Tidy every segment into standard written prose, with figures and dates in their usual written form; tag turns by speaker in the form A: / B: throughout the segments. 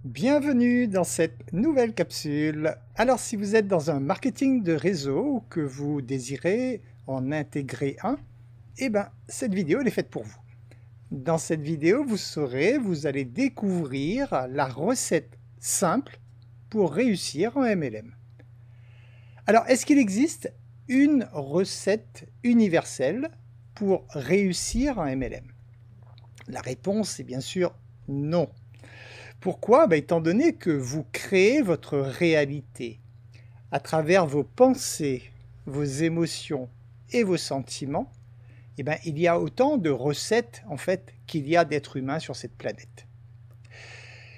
A: Bienvenue dans cette nouvelle capsule. Alors si vous êtes dans un marketing de réseau ou que vous désirez en intégrer un, cette vidéo elle est faite pour vous. Dans cette vidéo, vous allez découvrir la recette simple pour réussir en MLM. Alors est-ce qu'il existe une recette universelle pour réussir en MLM? La réponse est bien sûr non. Pourquoi? Étant donné que vous créez votre réalité à travers vos pensées, vos émotions et vos sentiments, il y a autant de recettes en fait qu'il y a d'êtres humains sur cette planète.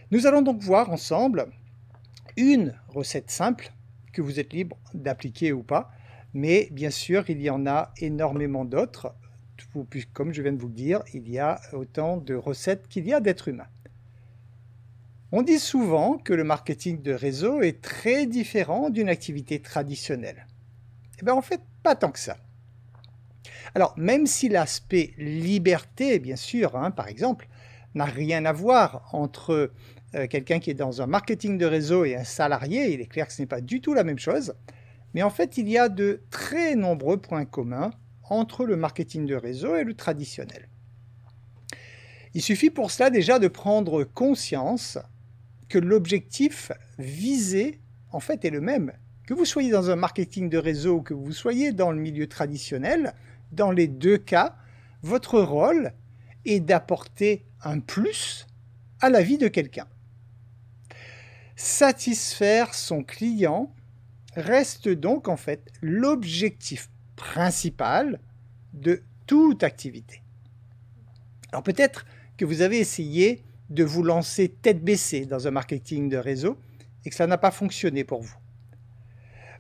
A: Nous allons donc voir ensemble une recette simple que vous êtes libre d'appliquer ou pas, mais bien sûr il y en a énormément d'autres. Comme je viens de vous le dire, il y a autant de recettes qu'il y a d'êtres humains. On dit souvent que le marketing de réseau est très différent d'une activité traditionnelle. En fait, pas tant que ça. Alors, même si l'aspect liberté, bien sûr, par exemple, n'a rien à voir entre quelqu'un qui est dans un marketing de réseau et un salarié, il est clair que ce n'est pas du tout la même chose, mais en fait, il y a de très nombreux points communs entre le marketing de réseau et le traditionnel. Il suffit pour cela déjà de prendre conscience que l'objectif visé, en fait, est le même. Que vous soyez dans un marketing de réseau ou que vous soyez dans le milieu traditionnel, dans les deux cas, votre rôle est d'apporter un plus à la vie de quelqu'un. Satisfaire son client reste donc en fait l'objectif principal de toute activité. Alors peut-être que vous avez essayé de vous lancer tête baissée dans un marketing de réseau et que ça n'a pas fonctionné pour vous.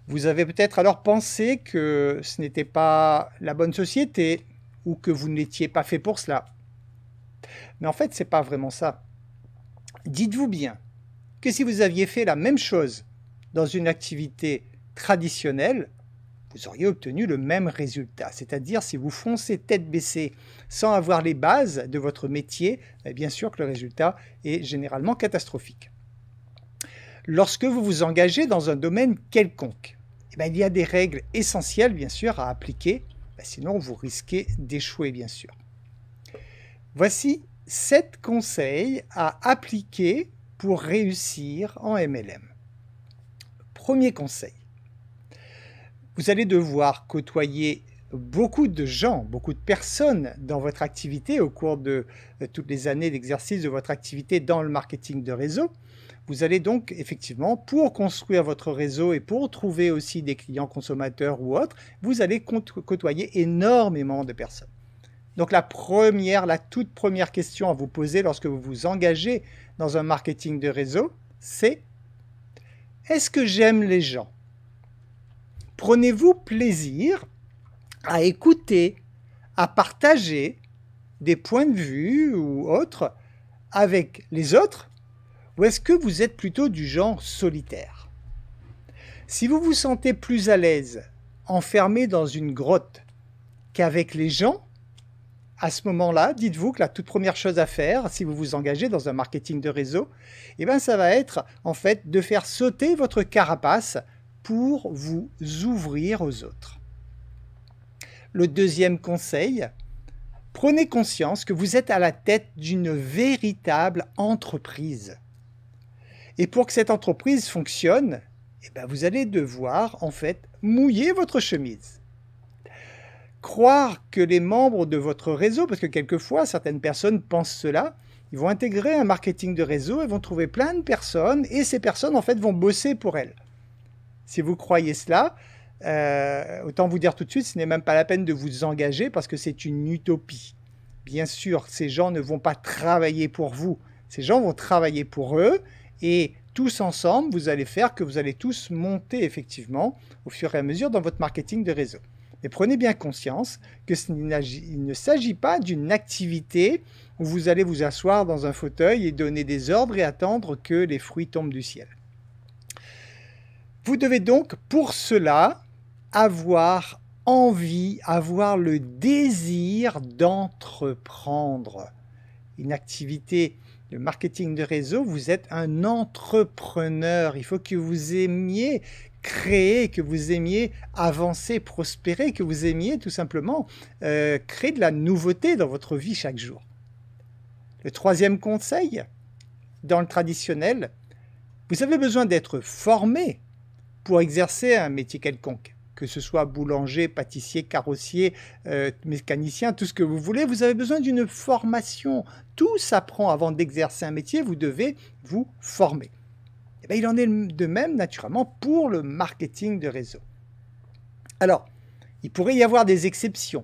A: Vous avez peut-être alors pensé que ce n'était pas la bonne société ou que vous n'étiez pas fait pour cela. Mais en fait, ce n'est pas vraiment ça. Dites-vous bien que si vous aviez fait la même chose dans une activité traditionnelle, vous auriez obtenu le même résultat. C'est-à-dire, si vous foncez tête baissée sans avoir les bases de votre métier, bien sûr que le résultat est généralement catastrophique. Lorsque vous vous engagez dans un domaine quelconque, il y a des règles essentielles, bien sûr, à appliquer, sinon vous risquez d'échouer, bien sûr. Voici 7 conseils à appliquer pour réussir en MLM. Premier conseil. Vous allez devoir côtoyer beaucoup de gens, beaucoup de personnes dans votre activité au cours de toutes les années d'exercice de votre activité dans le marketing de réseau. Vous allez donc effectivement, pour construire votre réseau et pour trouver aussi des clients consommateurs ou autres, vous allez côtoyer énormément de personnes. Donc la toute première question à vous poser lorsque vous vous engagez dans un marketing de réseau, c'est: est-ce que j'aime les gens ? Prenez-vous plaisir à écouter, à partager des points de vue ou autres avec les autres, ou est-ce que vous êtes plutôt du genre solitaire? Si vous vous sentez plus à l'aise enfermé dans une grotte qu'avec les gens, à ce moment-là, dites-vous que la toute première chose à faire, si vous vous engagez dans un marketing de réseau, ça va être en fait de faire sauter votre carapace pour vous ouvrir aux autres. Le deuxième conseil, prenez conscience que vous êtes à la tête d'une véritable entreprise. Et pour que cette entreprise fonctionne, vous allez devoir en fait mouiller votre chemise. Croire que les membres de votre réseau, parce que quelquefois certaines personnes pensent cela, ils vont intégrer un marketing de réseau et vont trouver plein de personnes et ces personnes en fait vont bosser pour elles. Si vous croyez cela, autant vous dire tout de suite, ce n'est même pas la peine de vous engager parce que c'est une utopie. Bien sûr, ces gens ne vont pas travailler pour vous. Ces gens vont travailler pour eux et tous ensemble, vous allez faire que vous allez tous monter effectivement au fur et à mesure dans votre marketing de réseau. Mais prenez bien conscience qu'il ne s'agit pas d'une activité où vous allez vous asseoir dans un fauteuil et donner des ordres et attendre que les fruits tombent du ciel. Vous devez donc pour cela avoir envie, avoir le désir d'entreprendre une activité le marketing de réseau, vous êtes un entrepreneur. Il faut que vous aimiez créer, que vous aimiez avancer, prospérer, que vous aimiez tout simplement créer de la nouveauté dans votre vie chaque jour. Le troisième conseil, dans le traditionnel, vous avez besoin d'être formé pour exercer un métier quelconque. Que ce soit boulanger, pâtissier, carrossier, mécanicien, tout ce que vous voulez, vous avez besoin d'une formation. Tout s'apprend avant d'exercer un métier, vous devez vous former. Et bien, il en est de même, naturellement, pour le marketing de réseau. Alors, il pourrait y avoir des exceptions.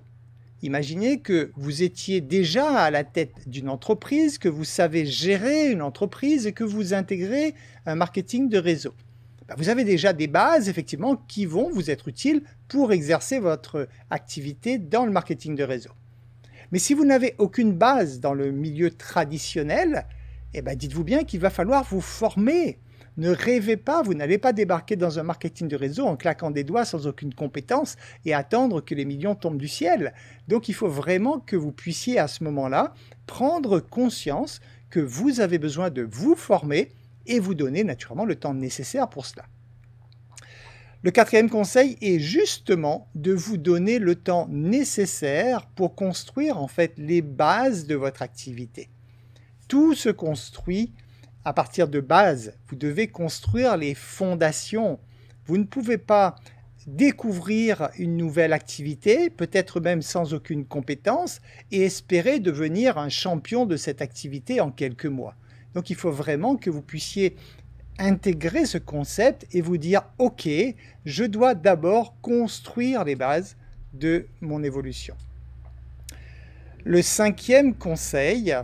A: Imaginez que vous étiez déjà à la tête d'une entreprise, que vous savez gérer une entreprise et que vous intégrez un marketing de réseau. Vous avez déjà des bases, effectivement, qui vont vous être utiles pour exercer votre activité dans le marketing de réseau. Mais si vous n'avez aucune base dans le milieu traditionnel, dites-vous bien qu'il va falloir vous former. Ne rêvez pas, vous n'allez pas débarquer dans un marketing de réseau en claquant des doigts sans aucune compétence et attendre que les millions tombent du ciel. Donc il faut vraiment que vous puissiez à ce moment-là prendre conscience que vous avez besoin de vous former et vous donner naturellement le temps nécessaire pour cela. Le quatrième conseil est justement de vous donner le temps nécessaire pour construire en fait les bases de votre activité. Tout se construit à partir de bases. Vous devez construire les fondations. Vous ne pouvez pas découvrir une nouvelle activité, peut-être même sans aucune compétence, et espérer devenir un champion de cette activité en quelques mois. Donc il faut vraiment que vous puissiez intégrer ce concept et vous dire « Ok, je dois d'abord construire les bases de mon évolution ». Le cinquième conseil,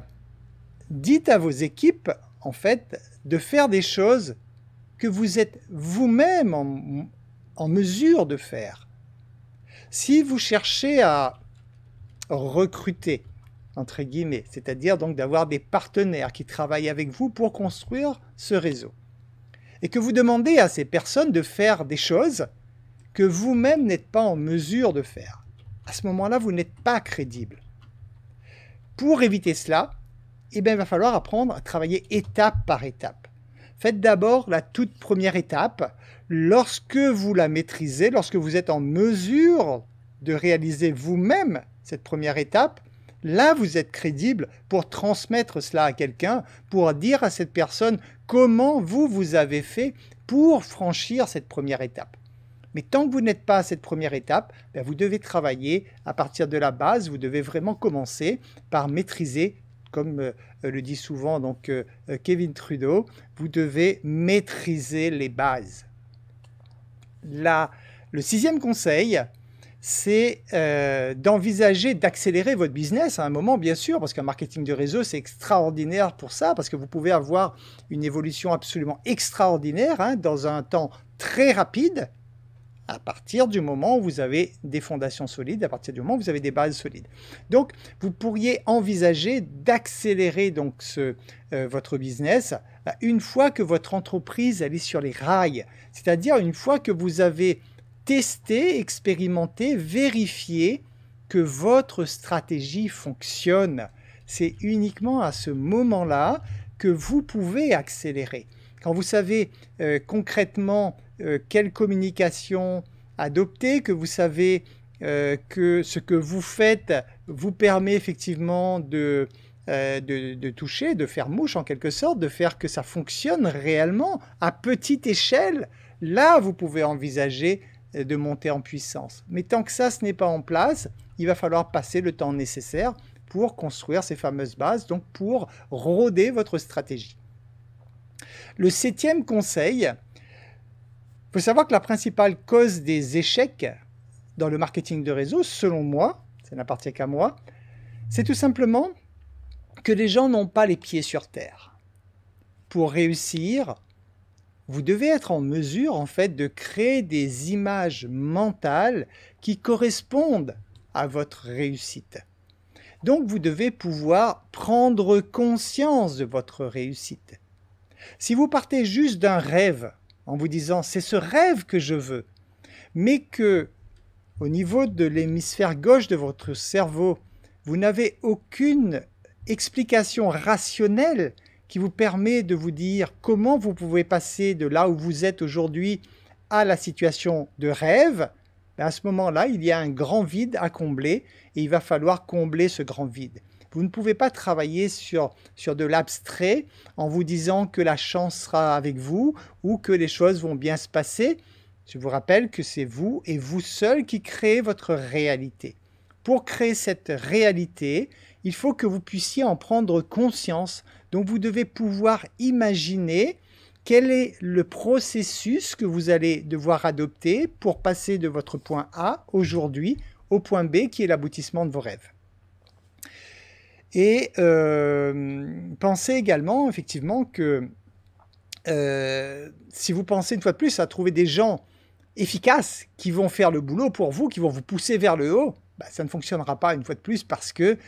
A: dites à vos équipes en fait de faire des choses que vous êtes vous-même en mesure de faire. Si vous cherchez à recruter, entre guillemets, c'est-à-dire donc d'avoir des partenaires qui travaillent avec vous pour construire ce réseau. Et que vous demandez à ces personnes de faire des choses que vous-même n'êtes pas en mesure de faire. À ce moment-là, vous n'êtes pas crédible. Pour éviter cela, il va falloir apprendre à travailler étape par étape. Faites d'abord la toute première étape. Lorsque vous la maîtrisez, lorsque vous êtes en mesure de réaliser vous-même cette première étape, là, vous êtes crédible pour transmettre cela à quelqu'un, pour dire à cette personne comment vous avez fait pour franchir cette première étape. Mais tant que vous n'êtes pas à cette première étape, vous devez travailler à partir de la base. Vous devez vraiment commencer par maîtriser, comme le dit souvent donc, Kevin Trudeau, vous devez maîtriser les bases. Le sixième conseil, c'est d'envisager d'accélérer votre business à un moment, bien sûr, parce qu'un marketing de réseau, c'est extraordinaire pour ça, parce que vous pouvez avoir une évolution absolument extraordinaire dans un temps très rapide, à partir du moment où vous avez des fondations solides, à partir du moment où vous avez des bases solides. Donc, vous pourriez envisager d'accélérer donc votre business une fois que votre entreprise elle est sur les rails, c'est-à-dire une fois que vous avez testé, expérimenté, vérifié que votre stratégie fonctionne. C'est uniquement à ce moment-là que vous pouvez accélérer. Quand vous savez concrètement quelle communication adopter, que vous savez que ce que vous faites vous permet effectivement de toucher, de faire mouche en quelque sorte, de faire que ça fonctionne réellement à petite échelle, là vous pouvez envisager de monter en puissance. Mais tant que ça, ce n'est pas en place, il va falloir passer le temps nécessaire pour construire ces fameuses bases, donc pour roder votre stratégie. Le septième conseil, il faut savoir que la principale cause des échecs dans le marketing de réseau, selon moi, ça n'appartient qu'à moi, c'est tout simplement que les gens n'ont pas les pieds sur terre. Pour réussir, vous devez être en mesure en fait de créer des images mentales qui correspondent à votre réussite. Donc vous devez pouvoir prendre conscience de votre réussite. Si vous partez juste d'un rêve en vous disant c'est ce rêve que je veux, mais que au niveau de l'hémisphère gauche de votre cerveau, vous n'avez aucune explication rationnelle qui vous permet de vous dire comment vous pouvez passer de là où vous êtes aujourd'hui à la situation de rêve, à ce moment-là, il y a un grand vide à combler et il va falloir combler ce grand vide. Vous ne pouvez pas travailler sur de l'abstrait en vous disant que la chance sera avec vous ou que les choses vont bien se passer. Je vous rappelle que c'est vous et vous seul qui créez votre réalité. Pour créer cette réalité, il faut que vous puissiez en prendre conscience. Donc vous devez pouvoir imaginer quel est le processus que vous allez devoir adopter pour passer de votre point A aujourd'hui au point B qui est l'aboutissement de vos rêves. Et pensez également effectivement que si vous pensez une fois de plus à trouver des gens efficaces qui vont faire le boulot pour vous, qui vont vous pousser vers le haut, ça ne fonctionnera pas une fois de plus parce que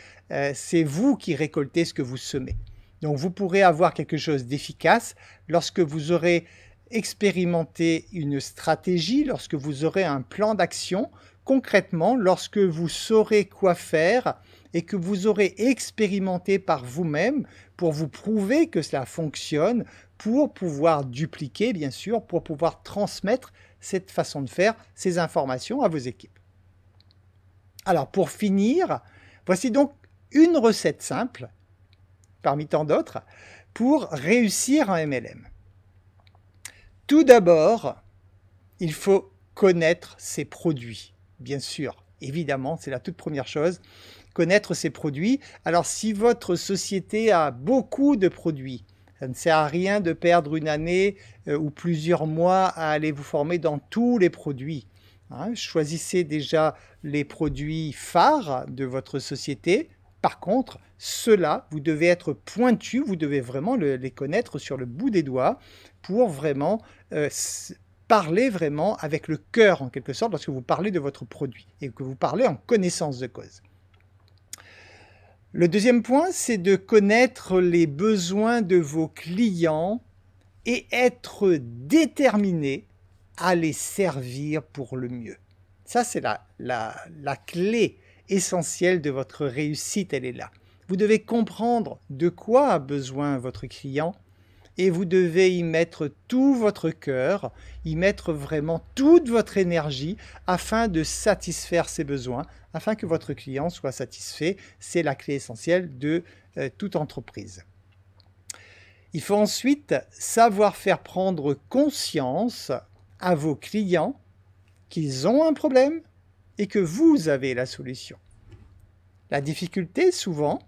A: c'est vous qui récoltez ce que vous semez. Donc vous pourrez avoir quelque chose d'efficace lorsque vous aurez expérimenté une stratégie, lorsque vous aurez un plan d'action, concrètement lorsque vous saurez quoi faire et que vous aurez expérimenté par vous-même pour vous prouver que cela fonctionne, pour pouvoir dupliquer bien sûr, pour pouvoir transmettre cette façon de faire, ces informations à vos équipes. Alors pour finir, voici donc une recette simple parmi tant d'autres, pour réussir en MLM. Tout d'abord, il faut connaître ses produits, bien sûr, évidemment, c'est la toute première chose, connaître ses produits. Alors si votre société a beaucoup de produits, ça ne sert à rien de perdre une année ou plusieurs mois à aller vous former dans tous les produits. Choisissez déjà les produits phares de votre société. Par contre, ceux-là, vous devez être pointu, vous devez vraiment les connaître sur le bout des doigts pour vraiment parler vraiment avec le cœur en quelque sorte lorsque vous parlez de votre produit et que vous parlez en connaissance de cause. Le deuxième point, c'est de connaître les besoins de vos clients et être déterminé à les servir pour le mieux. Ça, c'est la clé essentielle de votre réussite, elle est là. Vous devez comprendre de quoi a besoin votre client et vous devez y mettre tout votre cœur, y mettre vraiment toute votre énergie afin de satisfaire ses besoins, afin que votre client soit satisfait. C'est la clé essentielle de toute entreprise. Il faut ensuite savoir faire prendre conscience à vos clients qu'ils ont un problème et que vous avez la solution. La difficulté, souvent,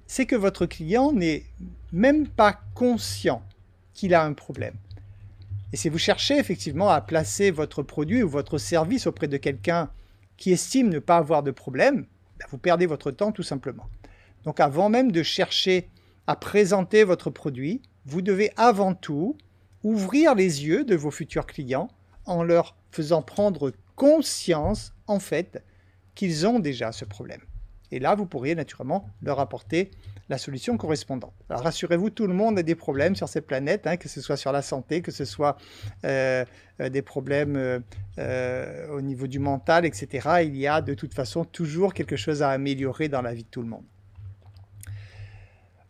A: c'est que votre client n'est même pas conscient qu'il a un problème. Et si vous cherchez effectivement à placer votre produit ou votre service auprès de quelqu'un qui estime ne pas avoir de problème, vous perdez votre temps tout simplement. Donc avant même de chercher à présenter votre produit, vous devez avant tout ouvrir les yeux de vos futurs clients en leur faisant prendre conscience en fait qu'ils ont déjà ce problème. Et là, vous pourriez naturellement leur apporter la solution correspondante. Alors rassurez-vous, tout le monde a des problèmes sur cette planète, que ce soit sur la santé, que ce soit des problèmes au niveau du mental, etc. Il y a de toute façon toujours quelque chose à améliorer dans la vie de tout le monde.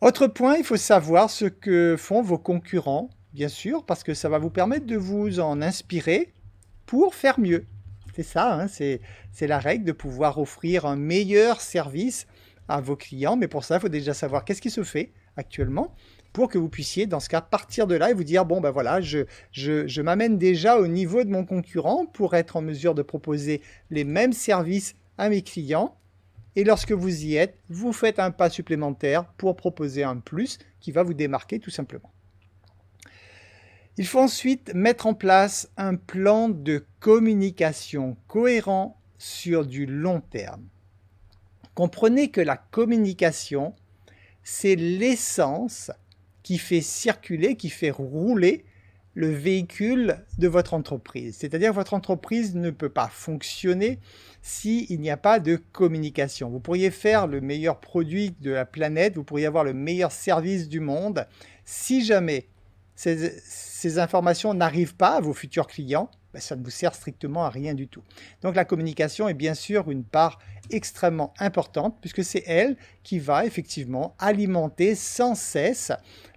A: Autre point, il faut savoir ce que font vos concurrents, bien sûr, parce que ça va vous permettre de vous en inspirer pour faire mieux. C'est ça, c'est la règle de pouvoir offrir un meilleur service à vos clients. Mais pour ça, il faut déjà savoir qu'est-ce qui se fait actuellement pour que vous puissiez, dans ce cas, partir de là et vous dire, bon, ben voilà, je m'amène déjà au niveau de mon concurrent pour être en mesure de proposer les mêmes services à mes clients. Et lorsque vous y êtes, vous faites un pas supplémentaire pour proposer un plus qui va vous démarquer tout simplement. Il faut ensuite mettre en place un plan de communication cohérent sur du long terme. Comprenez que la communication, c'est l'essence qui fait circuler, qui fait rouler le véhicule de votre entreprise. C'est-à-dire que votre entreprise ne peut pas fonctionner s'il n'y a pas de communication. Vous pourriez faire le meilleur produit de la planète, vous pourriez avoir le meilleur service du monde. Si jamais ces informations n'arrivent pas à vos futurs clients, ben, ça ne vous sert strictement à rien du tout. Donc la communication est bien sûr une part extrêmement importante puisque c'est elle qui va effectivement alimenter sans cesse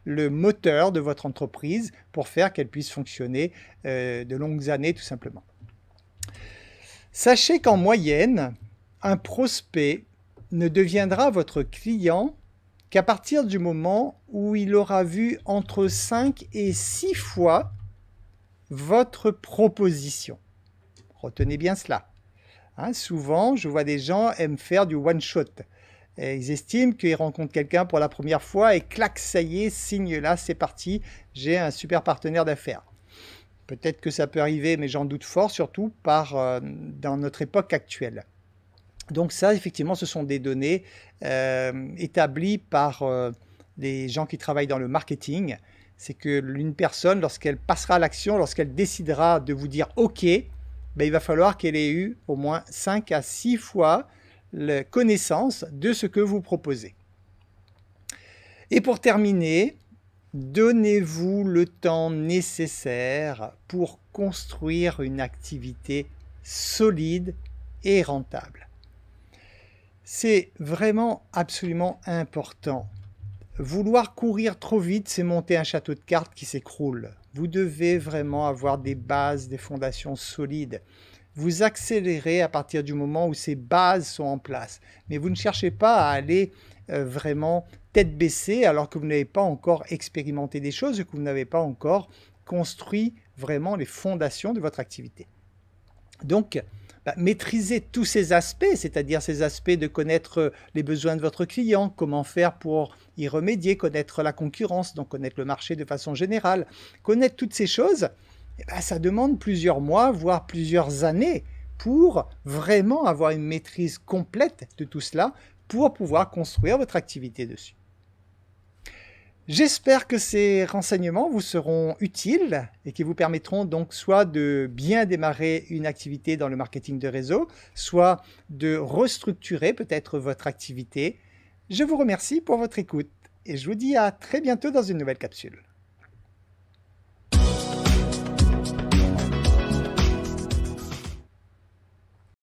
A: le moteur de votre entreprise pour faire qu'elle puisse fonctionner de longues années tout simplement. Sachez qu'en moyenne, un prospect ne deviendra votre client qu'à partir du moment où il aura vu entre 5 et 6 fois votre proposition. Retenez bien cela. Hein, souvent, je vois des gens aiment faire du one-shot. Ils estiment qu'ils rencontrent quelqu'un pour la première fois et clac, ça y est, signe là, c'est parti, j'ai un super partenaire d'affaires. Peut-être que ça peut arriver, mais j'en doute fort, surtout dans notre époque actuelle. Donc ça, effectivement, ce sont des données établies par les gens qui travaillent dans le marketing. C'est que une personne, lorsqu'elle passera à l'action, lorsqu'elle décidera de vous dire « OK », ben, il va falloir qu'elle ait eu au moins 5 à 6 fois la connaissance de ce que vous proposez. Et pour terminer, donnez-vous le temps nécessaire pour construire une activité solide et rentable. C'est vraiment absolument important. Vouloir courir trop vite, c'est monter un château de cartes qui s'écroule. Vous devez vraiment avoir des bases, des fondations solides. Vous accélérez à partir du moment où ces bases sont en place. Mais vous ne cherchez pas à aller vraiment tête baissée alors que vous n'avez pas encore expérimenté des choses et que vous n'avez pas encore construit vraiment les fondations de votre activité. Donc, maîtriser tous ces aspects, c'est-à-dire ces aspects de connaître les besoins de votre client, comment faire pour y remédier, connaître la concurrence, donc connaître le marché de façon générale, connaître toutes ces choses, ça demande plusieurs mois, voire plusieurs années pour vraiment avoir une maîtrise complète de tout cela pour pouvoir construire votre activité dessus. J'espère que ces renseignements vous seront utiles et qui vous permettront donc soit de bien démarrer une activité dans le marketing de réseau, soit de restructurer peut-être votre activité. Je vous remercie pour votre écoute et je vous dis à très bientôt dans une nouvelle capsule.